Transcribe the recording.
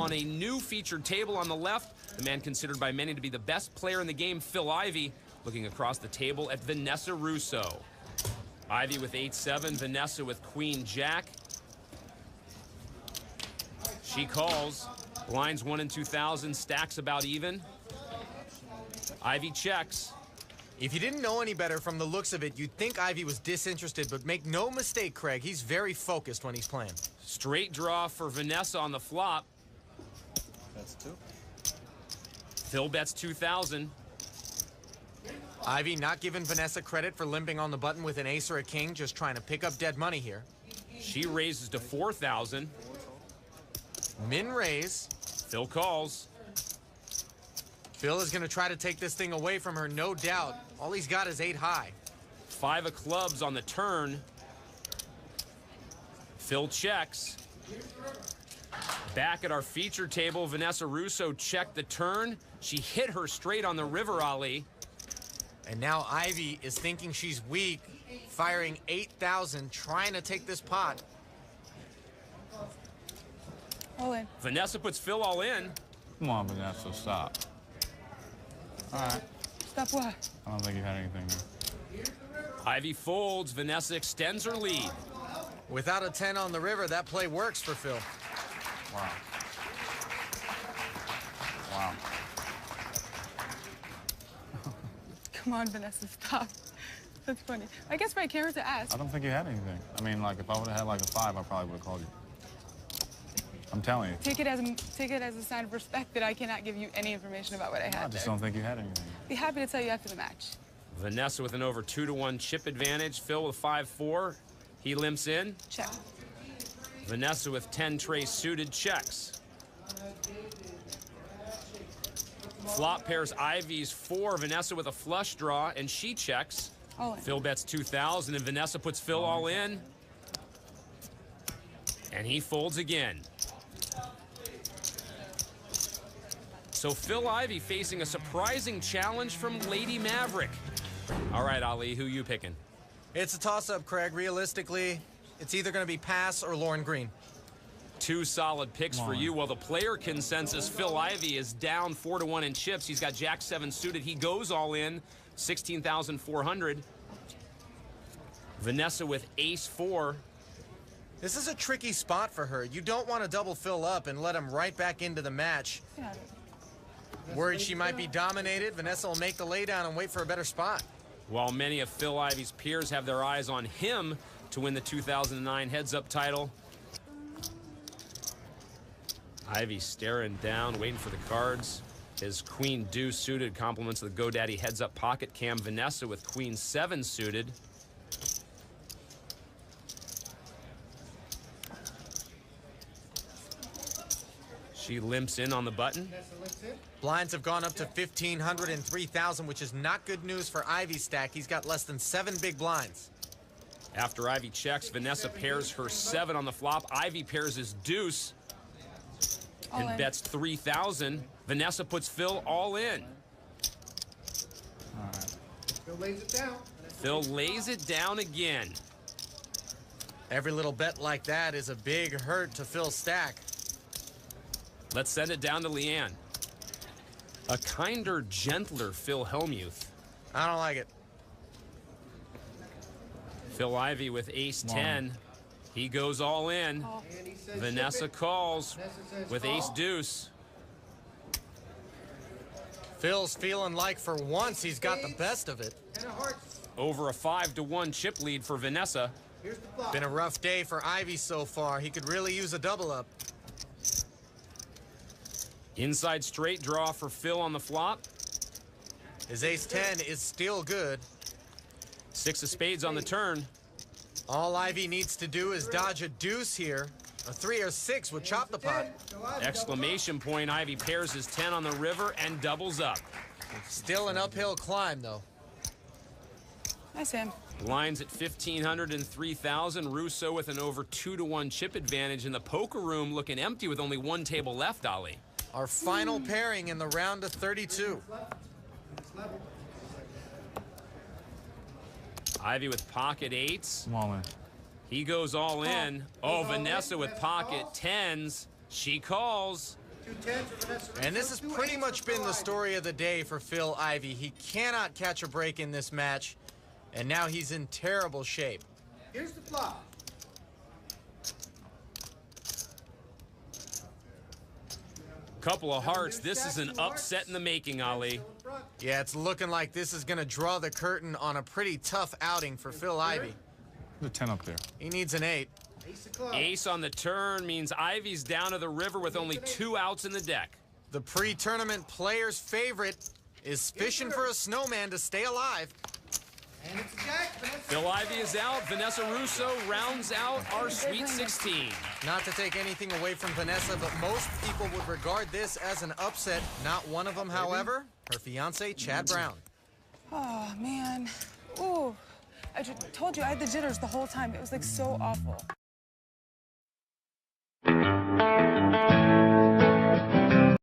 on a new featured table on the left, the man considered by many to be the best player in the game, Phill Ivey, looking across the table at Vanessa Rousso. Ivey with 8-7, Vanessa with Queen-Jack. She calls. Blinds 1 in 2,000, stacks about even. Ivey checks. If you didn't know any better from the looks of it, you'd think Ivey was disinterested, but make no mistake, Craig, he's very focused when he's playing. Straight draw for Vanessa on the flop. That's 2. Phill bets 2,000. Ivey not giving Vanessa credit for limping on the button with an ace or a king, just trying to pick up dead money here. She raises to 4,000. Min raise. Phill calls. Phill is going to try to take this thing away from her, no doubt. All he's got is 8 high. 5 of clubs on the turn. Phill checks. Back at our feature table, Vanessa Rousso checked the turn. She hit her straight on the river, Ali. And now Ivey is thinking she's weak, firing 8,000, trying to take this pot. All in. Vanessa puts Phill all in. Come on, Vanessa, stop. All right. Stop what? I don't think you had anything here. Ivey folds. Vanessa extends her lead. Without a 10 on the river, that play works for Phill. Wow. Wow. Come on, Vanessa, stop. That's funny. I guess my camera to ask. I don't think you had anything. I mean, like, if I would have had like a 5, I probably would have called you. I'm telling you. Take it as a sign of respect that I cannot give you any information about what I had I just don't think you had anything. Be happy to tell you after the match. Vanessa with an over 2-to-1 chip advantage. Phill with 5-4. He limps in. Check. Vanessa with 10 trays suited checks. Flop pairs Ivey's 4. Vanessa with a flush draw, and she checks. All in. Phill bets 2,000, and Vanessa puts Phill all in. And he folds again. So Phill Ivey facing a surprising challenge from Lady Maverick. All right, Ali, who you picking? It's a toss-up, Craig. Realistically, it's either going to be pass or Lauren Green. 2 solid picks for you. Well, the player consensus, Phill Ivey is down 4-to-1 in chips. He's got Jack-7 suited. He goes all in, 16,400. Vanessa with Ace-4. This is a tricky spot for her. You don't want to double Phill up and let him right back into the match. Yeah. Worried she might be dominated, Vanessa will make the laydown and wait for a better spot. While many of Phill Ivey's peers have their eyes on him to win the 2009 heads-up title, Ivey staring down, waiting for the cards. His Queen-Deuce suited compliments of the GoDaddy heads-up pocket cam. Vanessa with Queen-7 suited. She limps in on the button. Blinds have gone up to 1,500 and 3,000, which is not good news for Ivey's stack. He's got less than 7 big blinds. After Ivey checks, Vanessa pairs her 7 on the flop. Ivey pairs his deuce and bets 3,000. Vanessa puts Phill all in. All right. Phill lays it down. Phill lays it down again. Every little bet like that is a big hurt to Phil's stack. Let's send it down to Leanne. A kinder, gentler Phil Hellmuth. I don't like it. Phill Ivey with Ace-10. He goes all in. Oh. Vanessa calls with Ace-Deuce. Phil's feeling like for once he's got the best of it. Over a 5-to-1 chip lead for Vanessa. Been a rough day for Ivey so far. He could really use a double up. Inside straight draw for Phill on the flop. His Ace-10 is still good. 6 of spades on the turn. All Ivey needs to do is dodge a deuce here. A 3 or 6 would chop the pot. Exclamation point. Ivey pairs his 10 on the river and doubles up. Still an uphill climb, though. Nice him. Blinds at 1,500 and 3,000. Rousso with an over 2-to-1 chip advantage in the poker room, looking empty with only 1 table left, Ali. Our final pairing in the round of 32. Ivey with pocket 8s. Come on, man. He goes all in. Oh, Vanessa with pocket 10s. She calls. And this has pretty much been the story of the day for Phill Ivey. He cannot catch a break in this match, and now he's in terrible shape. Here's the flop. Couple of hearts. This is an upset in the making, Ali. Yeah, it's looking like this is going to draw the curtain on a pretty tough outing for Phill Ivey. The 10 up there. He needs an 8. Ace on the turn means Ivey's down to the river with only 2 outs in the deck. The pre-tournament player's favorite is fishing for a snowman to stay alive. And it's a jack. Phill Ivey is out. Vanessa Rousso rounds out our Sweet 16. Not to take anything away from Vanessa, but most people would regard this as an upset. Not one of them, however, her fiance, Chad Brown. Oh, man. Ooh. I just told you I had the jitters the whole time. It was like so awful.